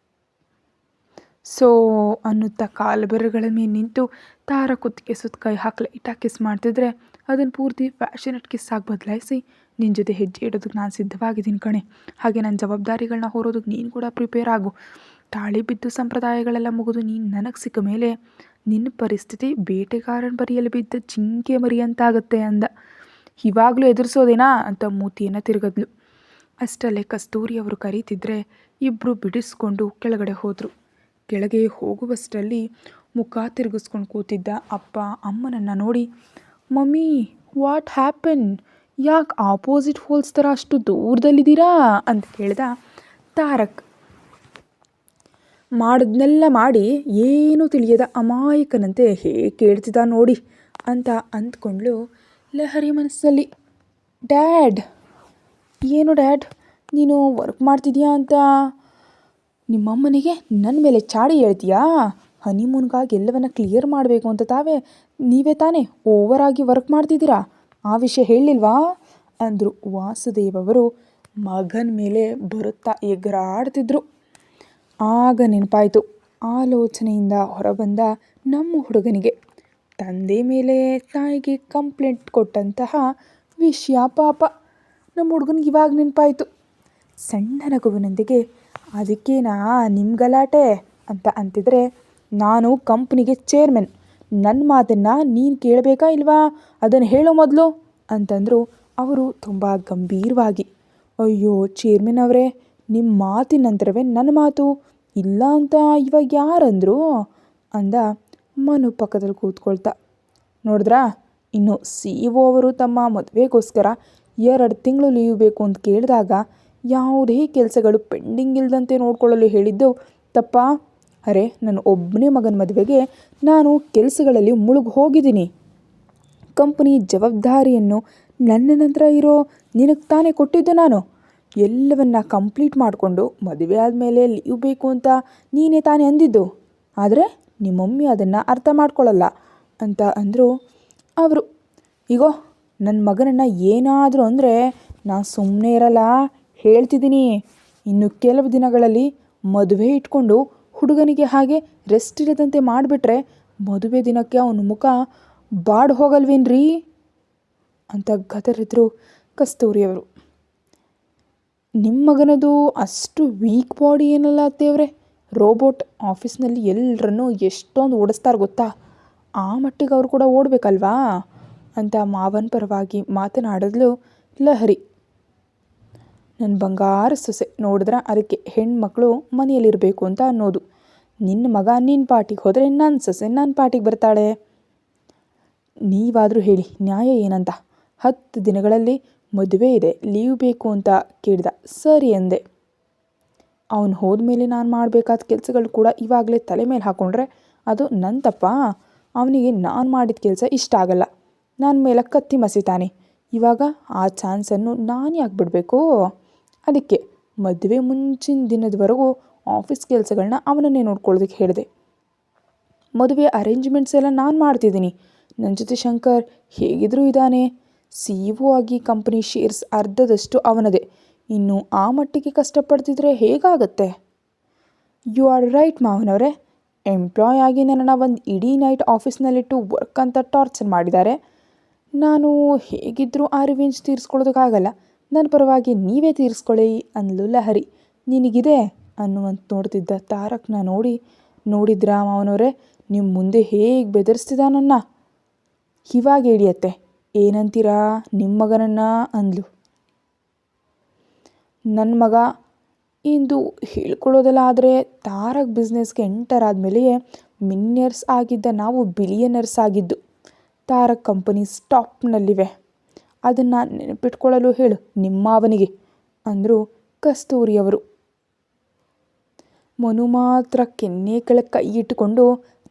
ಸೊ ಅನ್ನುತ್ತಾ ಕಾಲುಬೆರಗಳ ಮೇಲೆ ನಿಂತು ತಾರ ಕುತ್ತಿಗೆ ಸುತ್ತ ಕೈ ಹಾಕಿ ಲೈಟಾಗಿ ಕಿಸ್ ಮಾಡ್ತಿದ್ರೆ, ಅದನ್ನು ಪೂರ್ತಿ ಫ್ಯಾಷನೇಟ್ ಕಿಸ್ ಆಗಿ ಬದಲಾಯಿಸಿ, ನಿನ್ನ ಜೊತೆ ಹೆಜ್ಜೆ ಇಡೋದಕ್ಕೆ ನಾನು ಸಿದ್ಧವಾಗಿದ್ದೀನಿ ಕಣೆ. ಹಾಗೆ ನನ್ನ ಜವಾಬ್ದಾರಿಗಳನ್ನ ಹೊರೋದಕ್ಕೆ ನೀನು ಕೂಡ ಪ್ರಿಪೇರ್ ಆಗು. ತಾಳಿ ಬಿದ್ದು ಸಂಪ್ರದಾಯಗಳೆಲ್ಲ ಮುಗಿದು ನೀನು ನನಗೆ ಸಿಕ್ಕ ಮೇಲೆ ನಿನ್ನ ಪರಿಸ್ಥಿತಿ ಬೇಟೆಗಾರನ ಬರಿಯಲ್ಲಿ ಬಿದ್ದ ಜಿಂಕೆ ಮರಿ ಅಂತಾಗುತ್ತೆ ಅಂದ. ಇವಾಗಲೂ ಎದುರಿಸೋದೇನಾ ಅಂತ ಮೂತಿಯನ್ನು ತಿರುಗದ್ಲು. ಅಷ್ಟಲ್ಲೇ ಕಸ್ತೂರಿ ಅವರು ಕರೀತಿದ್ರೆ ಇಬ್ಬರು ಬಿಡಿಸ್ಕೊಂಡು ಕೆಳಗಡೆ ಹೋದರು. ಕೆಳಗೆ ಹೋಗುವಷ್ಟರಲ್ಲಿ ಮುಖ ತಿರುಗಿಸ್ಕೊಂಡು ಕೂತಿದ್ದ ಅಪ್ಪ ಅಮ್ಮನನ್ನು ನೋಡಿ, ಮಮ್ಮಿ ವಾಟ್ ಹ್ಯಾಪನ್, ಯಾಕೆ ಆಪೋಸಿಟ್ ಹೋಲ್ಸ್ ಥರ ಅಷ್ಟು ದೂರದಲ್ಲಿದ್ದೀರಾ ಅಂತ ಕೇಳ್ದ ತಾರಕ್. ಮಾಡಿದ್ನೆಲ್ಲ ಮಾಡಿ ಏನೂ ತಿಳಿಯದ ಅಮಾಯಕನಂತೆ ಹೇಗೆ ಕೇಳ್ತಿದ್ದ ನೋಡಿ ಅಂತ ಅಂದ್ಕೊಂಡ್ಲು ಲಹರಿ ಮನಸ್ಸಲ್ಲಿ. ಡ್ಯಾಡ್, ಏನು ಡ್ಯಾಡ್, ನೀನು ವರ್ಕ್ ಮಾಡ್ತಿದ್ಯಾ ಅಂತ ನಿಮ್ಮಮ್ಮನಿಗೆ ನನ್ನ ಮೇಲೆ ಚಾಡಿ ಹೇಳ್ತೀಯಾ? ಹನಿಮೂನ್ಗಾಗಿ ಎಲ್ಲವನ್ನ ಕ್ಲಿಯರ್ ಮಾಡಬೇಕು ಅಂತ ನೀವೇ ತಾನೇ ಓವರಾಗಿ ವರ್ಕ್ ಮಾಡ್ತಿದ್ದೀರಾ, ಆ ವಿಷಯ ಹೇಳಿಲ್ವಾ ಅಂದರು ವಾಸುದೇವ್ ಅವರು ಮಗನ ಮೇಲೆ ಬರುತ್ತಾ ಎಗರಾಡ್ತಿದ್ರು. ಆಗ ನೆನಪಾಯಿತು, ಆಲೋಚನೆಯಿಂದ ಹೊರಬಂದ ನಮ್ಮ ಹುಡುಗನಿಗೆ ತಂದೆ ಮೇಲೆ ತಾಯಿಗೆ ಕಂಪ್ಲೇಂಟ್ ಕೊಟ್ಟಂತಹ ವಿಷಯ. ಪಾಪ ನಮ್ಮ ಹುಡುಗನಿಗೆ ಇವಾಗ ನೆನಪಾಯಿತು. ಸಣ್ಣ ನಗುವಿನೊಂದಿಗೆ, ಅದಕ್ಕೇನಾ ನಿಮ್ಮ ಗಲಾಟೆ ಅಂತ ಅಂತಿದ್ರೆ, ನಾನು ಕಂಪ್ನಿಗೆ ಚೇರ್ಮನ್, ನನ್ನ ಮಾತನ್ನು ನೀನು ಕೇಳಬೇಕಾ ಇಲ್ವಾ, ಅದನ್ನು ಹೇಳೋ ಮೊದಲು ಅಂತಂದರು ಅವರು ತುಂಬ ಗಂಭೀರವಾಗಿ. ಅಯ್ಯೋ ಚೇರ್ಮನ್ ಅವರೇ, ನಿಮ್ಮ ಮಾತಿನ ನಂತರವೇ ನನ್ನ ಮಾತು ಇಲ್ಲ ಅಂತ ಇವಾಗ ಯಾರಂದರು ಅಂದ ಮನು ಪಕ್ಕದಲ್ಲಿ ಕೂತ್ಕೊಳ್ತಾ. ನೋಡಿದ್ರಾ, ಇನ್ನು CEO ಅವರು ತಮ್ಮ ಮದುವೆಗೋಸ್ಕರ 2 ತಿಂಗಳು ಲೀವ್ ಬೇಕು ಅಂತ ಕೇಳಿದಾಗ ಯಾವುದೇ ಕೆಲಸಗಳು ಪೆಂಡಿಂಗ್ ಇಲ್ಲದಂತೆ ನೋಡ್ಕೊಳ್ಳಲು ಹೇಳಿದ್ದು ತಪ್ಪಾ? ಅರೆ, ನನ್ನ ಒಬ್ಬನೇ ಮಗನ ಮದುವೆಗೆ ನಾನು ಕೆಲಸಗಳಲ್ಲಿ ಮುಳುಗಿ ಹೋಗಿದ್ದೀನಿ. ಕಂಪನಿ ಜವಾಬ್ದಾರಿಯನ್ನು ನನ್ನ ನಂತರ ಇರೋ ನಿನಗೆ ತಾನೇ ಕೊಟ್ಟಿದ್ದು. ನಾನು ಎಲ್ಲವನ್ನ ಕಂಪ್ಲೀಟ್ ಮಾಡಿಕೊಂಡು ಮದುವೆ ಆದಮೇಲೆ ಲೀವ್ ಬೇಕು ಅಂತ ನೀನೇ ತಾನೇ ಅಂದಿದ್ದು. ಆದರೆ ನಿಮ್ಮ ಮಮ್ಮಿ ಅದನ್ನು ಅರ್ಥ ಮಾಡ್ಕೊಳ್ಳಲ್ಲ ಅಂತ ಅಂದರು ಅವರು. ಈಗೋ ನನ್ನ ಮಗನನ್ನು ಏನಾದರೂ ಅಂದರೆ ನಾನು ಸುಮ್ಮನೆ ಇರಲ್ಲ, ಹೇಳ್ತಿದ್ದೀನಿ. ಇನ್ನು ಕೆಲವು ದಿನಗಳಲ್ಲಿ ಮದುವೆ ಇಟ್ಕೊಂಡು ಹುಡುಗನಿಗೆ ಹಾಗೆ ರೆಸ್ಟ್ ಇರದಂತೆ ಮಾಡಿಬಿಟ್ರೆ ಮದುವೆ ದಿನಕ್ಕೆ ಅವನ ಮುಖ ಬಾಡ್ ಹೋಗಲ್ವೇನ್ರಿ ಅಂತ ಗದರಿದ್ರು ಕಸ್ತೂರಿಯವರು. ನಿಮ್ಮ ಮಗನದು ಅಷ್ಟು ವೀಕ್ ಬಾಡಿ ಏನಲ್ಲ ಅತ್ತೆಯವರೇ, ರೋಬೋಟ್. ಆಫೀಸ್ನಲ್ಲಿ ಎಲ್ಲರನ್ನೂ ಎಷ್ಟೊಂದು ಓಡಿಸ್ತಾರೆ ಗೊತ್ತಾ, ಆ ಮಟ್ಟಿಗೆ ಅವರು ಕೂಡ ಓಡಬೇಕಲ್ವಾ ಅಂತ ಮಾವನ ಪರವಾಗಿ ಮಾತನಾಡಿದ್ಲು ಲಹರಿ. ನನ್ನ ಬಂಗಾರ ಸೊಸೆ ನೋಡಿದ್ರೆ ಅದಕ್ಕೆ ಹೆಣ್ಮಕ್ಳು ಮನೆಯಲ್ಲಿರಬೇಕು ಅಂತ ಅನ್ನೋದು. ನಿನ್ನ ಮಗ ನಿನ್ನ ಪಾರ್ಟಿಗೆ ಹೋದರೆ ನನ್ನ ಸೊಸೆ ನನ್ನ ಪಾರ್ಟಿಗೆ ಬರ್ತಾಳೆ. ನೀವಾದರೂ ಹೇಳಿ ನ್ಯಾಯ ಏನಂತ. 10 ದಿನಗಳಲ್ಲಿ ಮದುವೆ ಇದೆ, ಲೀವ್ ಬೇಕು ಅಂತ ಕೇಳಿದ, ಸರಿ ಅಂದೆ. ಅವನು ಹೋದ್ಮೇಲೆ ನಾನು ಮಾಡಬೇಕಾದ ಕೆಲಸಗಳು ಕೂಡ ಇವಾಗಲೇ ತಲೆ ಮೇಲೆ ಹಾಕ್ಕೊಂಡ್ರೆ ಅದು ನನ್ನ ತಪ್ಪ? ಅವನಿಗೆ ನಾನು ಮಾಡಿದ ಕೆಲಸ ಇಷ್ಟ ಆಗಲ್ಲ, ನನ್ನ ಮೇಲೆ ಕತ್ತಿ ಮಸಿತಾನೆ. ಇವಾಗ ಆ ಚಾನ್ಸನ್ನು ನಾನು ಯಾಕೆ ಬಿಡಬೇಕು? ಅದಕ್ಕೆ ಮದುವೆ ಮುಂಚಿನ ದಿನದವರೆಗೂ ಆಫೀಸ್ ಕೆಲಸಗಳನ್ನ ಅವನನ್ನೇ ನೋಡ್ಕೊಳ್ಳೋದಕ್ಕೆ ಹೇಳಿದೆ. ಮದುವೆ ಅರೇಂಜ್ಮೆಂಟ್ಸ್ ಎಲ್ಲ ನಾನು ಮಾಡ್ತಿದ್ದೀನಿ. ನನ್ನ ಜೊತೆ ಶಂಕರ್ ಹೇಗಿದ್ರೂ ಇದ್ದಾನೆ. CEO ಆಗಿ ಕಂಪನಿ ಶೇರ್ಸ್ ಅರ್ಧದಷ್ಟು ಅವನದೇ. ಇನ್ನು ಆ ಮಟ್ಟಿಗೆ ಕಷ್ಟಪಡ್ತಿದ್ರೆ ಹೇಗಾಗತ್ತೆ? ಯು ಆರ್ ರೈಟ್ ಮಾವನವರೇ. ಎಂಪ್ಲಾಯ್ ಆಗಿ ನನ್ನನ್ನು ಒಂದು ಇಡೀ ನೈಟ್ ಆಫೀಸ್ನಲ್ಲಿಟ್ಟು ವರ್ಕ್ ಅಂತ ಟಾರ್ಚರ್ ಮಾಡಿದ್ದಾರೆ. ನಾನು ಹೇಗಿದ್ದರೂ ಆ ರಿವೆಂಜ್ ತೀರಿಸ್ಕೊಳ್ಳೋದಕ್ಕಾಗಲ್ಲ. ನನ್ನ ಪರವಾಗಿ ನೀವೇ ತೀರಿಸ್ಕೊಳ್ಳಿ ಅಂದ್ಲು ಲಹರಿ. ನಿನಗಿದೆ ಅನ್ನುವಂತ ನೋಡ್ತಿದ್ದ ತಾರಕ್ನ ನೋಡಿದ್ರಾ ಮಾವನವರೇ, ನಿಮ್ಮ ಮುಂದೆ ಹೇಗೆ ಬೆದರಿಸ್ತಿದ್ದಾನನ್ನ? ಇವಾಗ ಹಿಡಿಯತ್ತೆ, ಏನಂತೀರಾ ನಿಮ್ಮ ಮಗನನ್ನು ಅಂದ್ಲು. ನನ್ನ ಮಗ ಇಂದು ಹೇಳ್ಕೊಳ್ಳೋದಲ್ಲ, ಆದರೆ ತಾರಕ್ ಬಿಸ್ನೆಸ್ಗೆ ಎಂಟರ್ ಆದಮೇಲೆಯೇ ಮಿಲಿಯನರ್ಸ್ ಆಗಿದ್ದ ನಾವು ಬಿಲಿಯನರ್ಸ್ ಆಗಿದ್ದು. ತಾರಕ್ ಕಂಪನೀಸ್ ಟಾಪ್ನಲ್ಲಿವೆ, ಅದನ್ನು ನೆನಪಿಟ್ಕೊಳ್ಳಲು ಹೇಳು ನಿಮ್ಮ ಅವನಿಗೆ ಅಂದರು ಕಸ್ತೂರಿಯವರು. ಮನು ಮಾತ್ರ ಕೆನ್ನೆ ಕೆಳಗೆ ಕೈ ಇಟ್ಟುಕೊಂಡು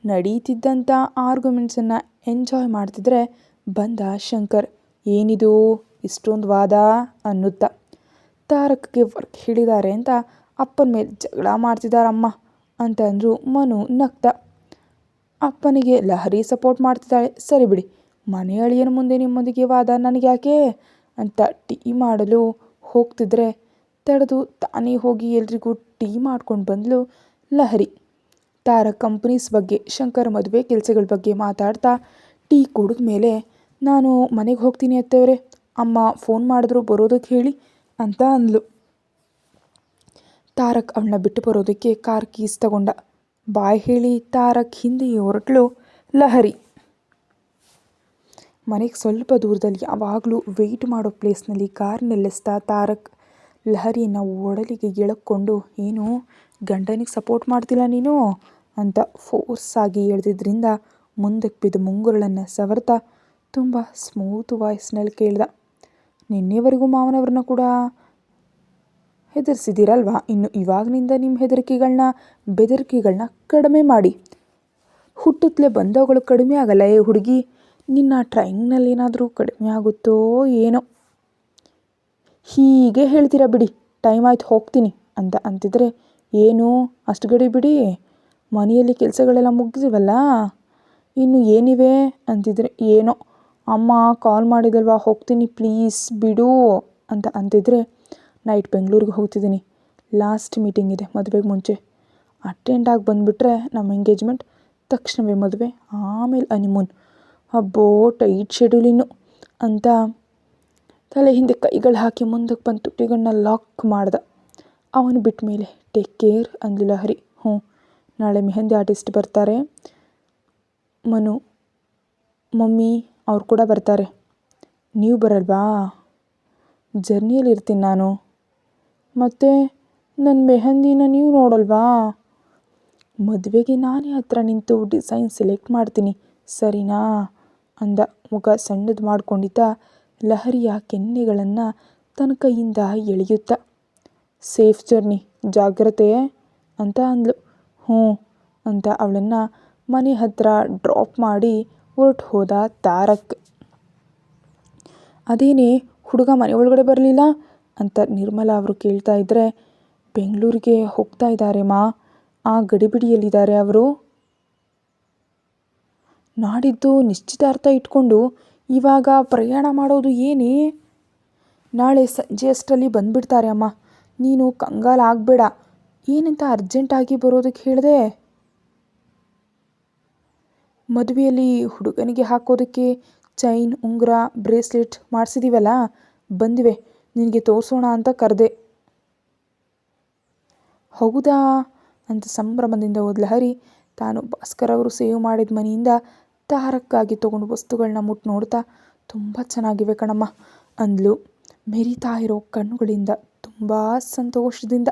ನಡೀತಿದ್ದಂಥ ಆರ್ಗ್ಯುಮೆಂಟ್ಸನ್ನು ಎಂಜಾಯ್ ಮಾಡ್ತಿದ್ರೆ ಬಂದ ಶಂಕರ್. ಏನಿದು ಇಷ್ಟೊಂದು ವಾದ ಅನ್ನುತ್ತಾ. ತಾರಕ್ಗೆ ವರ್ಕ್ ಹೇಳಿದ್ದಾರೆ ಅಂತ ಅಪ್ಪನ ಮೇಲೆ ಜಗಳ ಮಾಡ್ತಿದ್ದಾರಮ್ಮ ಅಂತ ಅಂದರು ಮನು ನಗ್ತಾ. ಅಪ್ಪನಿಗೆ ಲಹರಿ ಸಪೋರ್ಟ್ ಮಾಡ್ತಿದ್ದಾಳೆ, ಸರಿ ಬಿಡಿ, ಮನೆ ಅಳಿಯನ ಮುಂದೆ ನಿಮ್ಮೊಂದಿಗೆ ವಾದ ನನಗೆ ಯಾಕೆ ಅಂತ ಟೀ ಮಾಡಲು ಹೋಗ್ತಿದ್ರೆ ತಡೆದು ತಾನೇ ಹೋಗಿ ಎಲ್ರಿಗೂ ಟೀ ಮಾಡ್ಕೊಂಡು ಬಂದಳು ಲಹರಿ. ತಾರಕ್ ಕಂಪ್ನೀಸ್ ಬಗ್ಗೆ, ಶಂಕರ್ ಮದುವೆ ಕೆಲಸಗಳ ಬಗ್ಗೆ ಮಾತಾಡ್ತಾ ಟೀ ಕುಡಿದ ಮೇಲೆ, ನಾನು ಮನೆಗೆ ಹೋಗ್ತೀನಿ ಅತ್ತೇವ್ರೆ, ಅಮ್ಮ ಫೋನ್ ಮಾಡಿದ್ರು ಬರೋದಕ್ಕೆ ಹೇಳಿ ಅಂತ ಅಂದ್ಲು. ತಾರಕ್ ಅವಳನ್ನ ಬಿಟ್ಟು ಬರೋದಕ್ಕೆ ಕಾರ್ ಕೀಸ್ ತಗೊಂಡ. ಬಾಯ್ ಹೇಳಿ ತಾರಕ್ ಹಿಂದೆ ಹೊರಟಳು ಲಹರಿ. ಮನೆಗೆ ಸ್ವಲ್ಪ ದೂರದಲ್ಲಿ ಯಾವಾಗಲೂ ವೆಯ್ಟ್ ಮಾಡೋ ಪ್ಲೇಸ್ನಲ್ಲಿ ಕಾರ್ ನಿಲ್ಲಿಸ್ತಾ ತಾರಕ್ ಲಹರಿಯನ್ನು ಒಡಲಿಗೆ ಎಳಕ್ಕೊಂಡು, ಏನು ಗಂಡನಿಗೆ ಸಪೋರ್ಟ್ ಮಾಡ್ತಿಲ್ಲ ನೀನು ಅಂತ ಫೋರ್ಸಾಗಿ ಎಳೆದಿದ್ದರಿಂದ ಮುಂದಕ್ಕೆ ಬಿದ್ದು ಮುಂಗುರುಳನ್ನು ಸವರ್ತಾ ತುಂಬ ಸ್ಮೂತ್ ವಾಯ್ಸ್ನಲ್ಲಿ ಕೇಳ್ದ, ನಿನ್ನೆವರೆಗೂ ಮಾವನವ್ರನ್ನ ಕೂಡ ಹೆದರ್ಸಿದ್ದೀರಲ್ವಾ, ಇನ್ನು ಇವಾಗಿನಿಂದ ನಿಮ್ಮ ಬೆದರಿಕೆಗಳನ್ನ ಕಡಿಮೆ ಮಾಡಿ. ಹುಟ್ಟುತ್ತಲೇ ಬಂದವುಗಳು ಕಡಿಮೆ ಆಗಲ್ಲ ಹುಡುಗಿ, ನಿನ್ನ ಟ್ರೈನಿಂಗ್ನಲ್ಲಿ ಏನಾದರೂ ಕಡಿಮೆ ಆಗುತ್ತೋ ಏನೋ. ಹೀಗೆ ಹೇಳ್ತೀರಾ ಬಿಡಿ, ಟೈಮ್ ಆಯ್ತು ಹೋಗ್ತೀನಿ ಅಂತ ಅಂತಿದ್ರೆ, ಏನು ಅಷ್ಟು ಗಡಿ ಬಿಡಿ, ಮನೆಯಲ್ಲಿ ಕೆಲಸಗಳೆಲ್ಲ ಮುಗಿದಿವಲ್ಲ, ಇನ್ನು ಏನಿವೆ ಅಂತಿದ್ರೆ, ಏನೋ ಅಮ್ಮ ಕಾಲ್ ಮಾಡಿದಲ್ವಾ ಹೋಗ್ತೀನಿ ಪ್ಲೀಸ್ ಬಿಡು ಅಂತ ಅಂತಿದ್ರೆ, ನೈಟ್ ಬೆಂಗಳೂರಿಗೆ ಹೋಗ್ತಿದ್ದೀನಿ, ಲಾಸ್ಟ್ ಮೀಟಿಂಗ್ ಇದೆ ಮದುವೆಗೆ ಮುಂಚೆ, ಅಟೆಂಡ್ ಆಗಿ ಬಂದುಬಿಟ್ರೆ ನಮ್ಮ ಎಂಗೇಜ್ಮೆಂಟ್, ತಕ್ಷಣವೇ ಮದುವೆ, ಆಮೇಲೆ ಹನಿಮೂನ್, ಅಬ್ಬೋ ಟೈಟ್ ಶೆಡ್ಯೂಲ್ ಇನ್ನು ಅಂತ ತಲೆ ಹಿಂದೆ ಕೈಗಳು ಹಾಕಿ ಮುಂದಕ್ಕೆ ಬಂದು ತುಟಿಗಳನ್ನ ಲಾಕ್ ಮಾಡ್ದ. ಅವನು ಬಿಟ್ಟ ಮೇಲೆ ಟೇಕ್ ಕೇರ್ ಅಂದ್ಲು ಲಹರಿ. ನಾಳೆ ಮೆಹಂದಿ ಆರ್ಟಿಸ್ಟ್ ಬರ್ತಾರೆ, ಮನು ಮಮ್ಮಿ ಅವ್ರು ಕೂಡ ಬರ್ತಾರೆ, ನೀವು ಬರಲ್ವಾ? ಜರ್ನಿಯಲ್ಲಿ ಇರ್ತೀನಿ ನಾನು, ಮತ್ತು ನನ್ನ ಮೆಹಂದಿನ ನೀವು ನೋಡಲ್ವಾ? ಮದುವೆಗೆ ನಾನೇ ಹತ್ರ ನಿಂತು ಡಿಸೈನ್ ಸೆಲೆಕ್ಟ್ ಮಾಡ್ತೀನಿ ಸರಿನಾ ಅಂದ. ಮುಖ ಸಣ್ಣದು ಮಾಡ್ಕೊಂಡಿದ್ದ ಲಹರಿಯ ಕೆನ್ನೆಗಳನ್ನು ತನ್ನ ಕೈಯಿಂದ ಎಳೆಯುತ್ತ. ಸೇಫ್ ಜರ್ನಿ, ಜಾಗ್ರತೆ ಅಂತ ಅಂದ್ಲು. ಅಂತ ಅವಳನ್ನು ಮನೆ ಹತ್ರ ಡ್ರಾಪ್ ಮಾಡಿ ಹೊರಟು ಹೋದ ತಾರಕ್. ಅದೇನೇ ಹುಡುಗ ಮನೆ ಒಳಗಡೆ ಬರಲಿಲ್ಲ ಅಂತ ನಿರ್ಮಲಾ ಅವರು ಕೇಳ್ತಾ ಇದ್ದರೆ, ಬೆಂಗಳೂರಿಗೆ ಹೋಗ್ತಾ ಇದ್ದಾರೆ ಮಾ, ಆ ಗಡಿಬಿಡಿಯಲ್ಲಿದ್ದಾರೆ ಅವರು, ನಾಡಿದ್ದು ನಿಶ್ಚಿತಾರ್ಥ ಇಟ್ಕೊಂಡು ಇವಾಗ ಪ್ರಯಾಣ ಮಾಡೋದು ಏನೇ, ನಾಳೆ ಸಂಜೆ ಅಷ್ಟರಲ್ಲಿ ಬಂದುಬಿಡ್ತಾರೆ ಅಮ್ಮ, ನೀನು ಕಂಗಾಲಾಗಬೇಡ, ಏನಂತ ಅರ್ಜೆಂಟಾಗಿ ಬರೋದಕ್ಕೆ ಹೇಳಿದೆ? ಮದುವೆಯಲ್ಲಿ ಹುಡುಗನಿಗೆ ಹಾಕೋದಕ್ಕೆ ಚೈನ್, ಉಂಗುರ, ಬ್ರೇಸ್ಲೆಟ್ ಮಾಡಿಸಿದ್ದೀವಲ್ಲ, ಬಂದಿವೆ, ನಿನಗೆ ತೋರಿಸೋಣ ಅಂತ ಕರೆದೆ. ಹೌದಾ ಅಂತ ಸಂಭ್ರಮದಿಂದ ಹೋದ ಲಹರಿ ತಾನು ಭಾಸ್ಕರ್ ಅವರು ಸೇವ್ ಮಾಡಿದ ಮನೆಯಿಂದ ತಾರಕ್ಕಾಗಿ ತೊಗೊಂಡು ವಸ್ತುಗಳನ್ನ ಮುಟ್ಟು ನೋಡ್ತಾ, ತುಂಬ ಚೆನ್ನಾಗಿವೆ ಕಣಮ್ಮ ಅಂದ್ಲು ಮೆರಿತಾ ಇರೋ ಕಣ್ಣುಗಳಿಂದ ತುಂಬ ಸಂತೋಷದಿಂದ.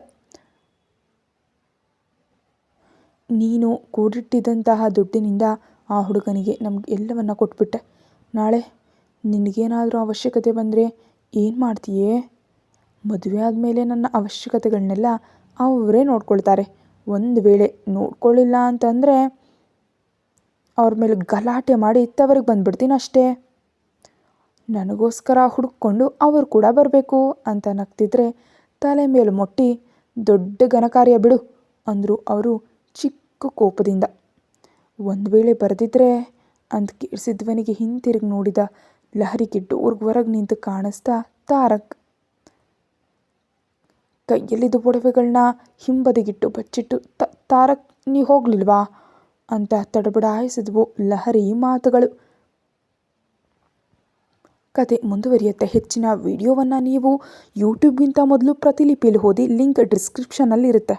ನೀನು ಕೂಡಿಟ್ಟಿದ್ದಂತಹ ದುಡ್ಡಿನಿಂದ ಆ ಹುಡುಗನಿಗೆ ನಮ್ಗೆ ಎಲ್ಲವನ್ನ ಕೊಟ್ಬಿಟ್ಟೆ, ನಾಳೆ ನಿನಗೇನಾದರೂ ಅವಶ್ಯಕತೆ ಬಂದರೆ ಏನು ಮಾಡ್ತೀಯೇ? ಮದುವೆ ಆದಮೇಲೆ ನನ್ನ ಅವಶ್ಯಕತೆಗಳನ್ನೆಲ್ಲ ಅವರೇ ನೋಡ್ಕೊಳ್ತಾರೆ, ಒಂದು ವೇಳೆ ನೋಡ್ಕೊಳ್ಳಿಲ್ಲ ಅಂತಂದರೆ ಅವ್ರ ಮೇಲೆ ಗಲಾಟೆ ಮಾಡಿ ತವರಿಗೆ ಬಂದುಬಿಡ್ತೀನಿ ಅಷ್ಟೇ. ನನಗೋಸ್ಕರ ಹುಡುಕೊಂಡು ಅವರು ಕೂಡ ಬರಬೇಕು ಅಂತ ನಗ್ತಿದ್ರೆ ತಲೆ ಮೇಲೆ ಮೊಟ್ಟಿ, ದೊಡ್ಡ ಘನಕಾರ್ಯ ಬಿಡು ಅಂದರು ಅವರು ಚಿಕ್ಕ ಕೋಪದಿಂದ. ಒಂದು ವೇಳೆ ಬರೆದಿದ್ರೆ ಅಂತ ಕೇಳಿಸಿದ್ವನಿಗೆ ಹಿಂತಿರುಗಿ ನೋಡಿದ ಲಹರಿಗೆ ಡೋರ್ಗೆ ಹೊರಗೆ ನಿಂತು ಕಾಣಿಸ್ತಾ ತಾರಕ್. ಕೈಯಲ್ಲಿದ್ದ ಒಡವೆಗಳನ್ನ ಹಿಂಬದಿಗಿಟ್ಟು ಬಚ್ಚಿಟ್ಟು, ತಾರಕ್ ನೀ ಹೋಗ್ಲಿಲ್ವಾ ಅಂತ ತಡಬಡಾಯಿಸಿದ್ವು ಲಹರಿ ಮಾತುಗಳು. ಕತೆ ಮುಂದುವರಿಯುತ್ತೆ. ಹೆಚ್ಚಿನ ವಿಡಿಯೋವನ್ನು ನೀವು ಯೂಟ್ಯೂಬ್ಗಿಂತ ಮೊದಲು ಪ್ರತಿಲಿಪಿಯಲ್ಲಿ ಓದಿ, ಲಿಂಕ್ ಡಿಸ್ಕ್ರಿಪ್ಷನ್ನಲ್ಲಿರುತ್ತೆ.